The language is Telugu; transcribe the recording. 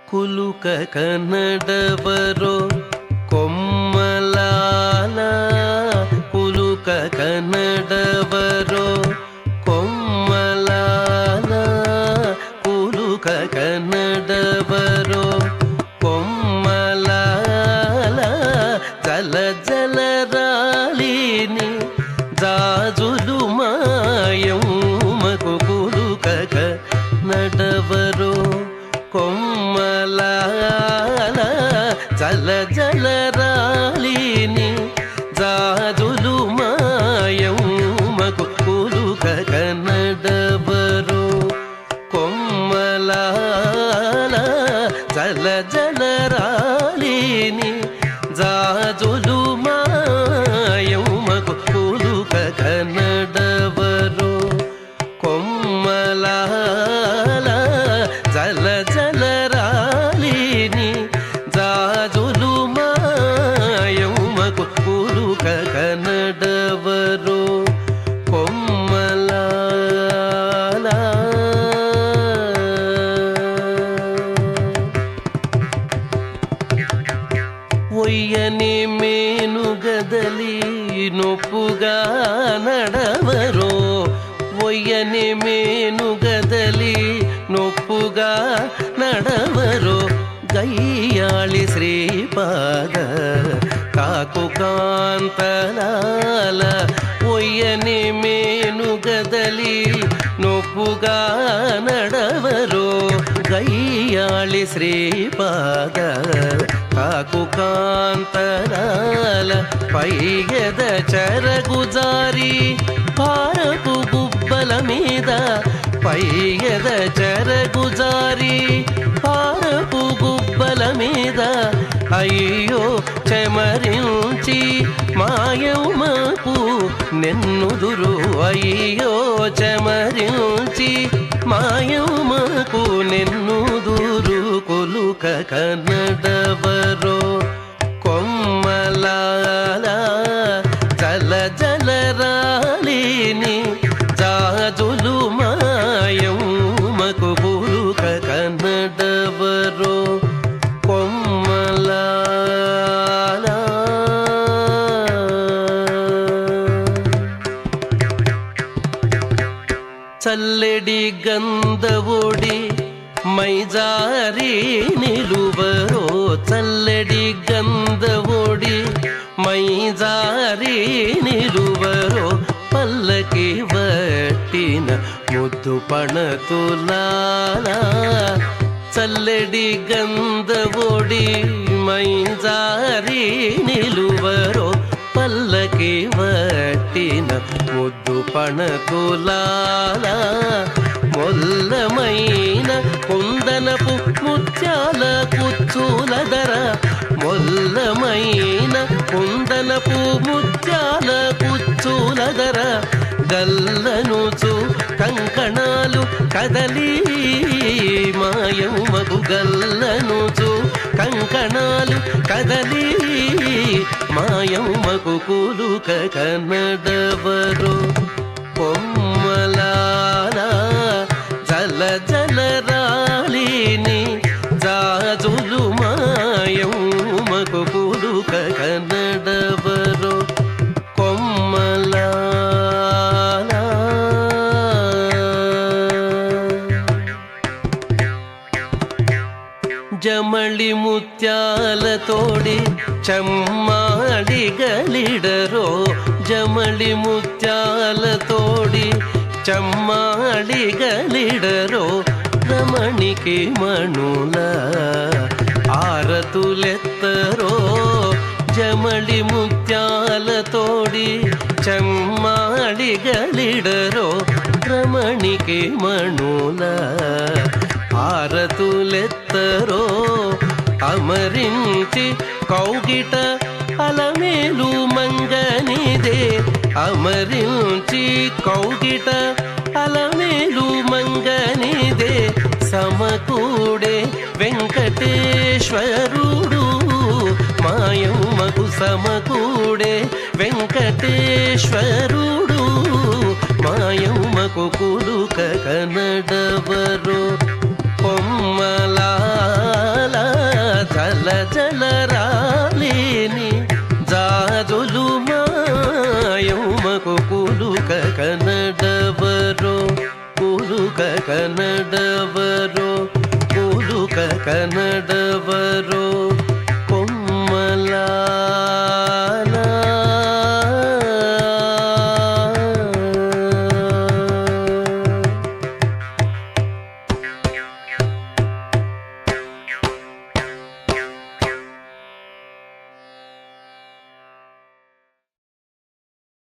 ಕುಲುಕ ಕನ್ನಡವರೋ ಕೊಮ್ಮಲಾಲ ಕುಲುಕ ಕನ್ನಡವರೋ ಕೊಮ್ಮಲಾಲ ಕುಲುಕ ಕನ್ನಡವರೋ ಕೊಮ್ಮಲಾಲ ಜಲ ಜಲರಾಲಿನಿ ಜಾಜುಲು ಮಾಯಮ್ಮಕು ಕುಲುಕ ಕನ್ನಡವರೋ కొమ్మలాల జల జలరాలిని జాజులు మాయమ్మకు కులుక కన్నడవరు కొమ్మలాల జల జలరాలిని జాజులు మాయమ్మకు కులుక కన్నడవరు కొమ్మలాల జల జలరాలిని జాజులు మాయమ్మకు కులుక కన్నడవరు కొమ్మలాల ఒయ్యని మేనుగదలి నొప్పుగా నడవరో ఒయ్యని మేనుగదలి నొప్పుగా నడవరో గయ్యాళి శ్రీపాద కాకు కాంతలాల ఒయ్యని మేనుగదలి నొప్పుగా నడవరో గయ్యాళి శ్రీపాద కాకు కాంతలాల పైగద చెరగుజారి పారపు గుబ్బల మీద పైగద చెరగుజారి పారపు గుబ్బల మీద అయ్యో చెమరించి మాయమ్మకు నెన్నుదురు అయ్యో చెమరించి మాయమ్మకు నెన్నుదురు కులుక కన్నడవరో కొమ్మలాల జల జలరాలిని జాజులు మాయమ్మకు కులుక కన్నడవరో కొమ్మలాల చల్లెడి గంధవోడి మైజారి నిలువరో చల్లెడి గంధవోడి మైజారి నిలువరో పల్లకి వట్టిన ముద్దు పణతులాల చల్లెడి గంధవోడి మైజారి నిలువరో పల్లకి వట్టిన ముద్దు పణతులాల మొల్లమైన కుందనపు ముత్యాల కుచ్చులదర మొల్లమైన కుందనపు ముత్యాల కుచ్చులదర గల్లనుచు కంకణాలు కదలి మాయమ్మకు గల్లనుచు కంకణాలు కదలి మాయమ్మకు కులుక కన్నడవరు కొమ్మలాల జల జలరాలిని జాజులు మాయమ్మకు కులుక కన్నడవరు కొమ్మలాల జమళి ముత్యాలతోడి చెమ్మాడి గలిడరో జమళి ముత్యాలతోడి చెమ్మాడి గలిడరో రమణికి మణుల ఆరతులెత్తరో జమళి ముత్యాలతోడి చెమ్మాడి గలిడరో రమణికి మణుల ఆరతులెత్తరో అమరించి కౌగిట అలమేలు మంగనిదే అమరించి కౌగిట అలమేలు మంగనిదే సమకూడే వెంకటేశ్వరుడు మాయమ్మకు సమకూడే వెంకటేశ్వరుడు మాయమ్మకు కులుక కన్నడవరు కొమ్మలాల అలజలరాలేని జాజులు మాయమ్మకు కులుక కనడవరో కులుక కనడవరో కులుక కన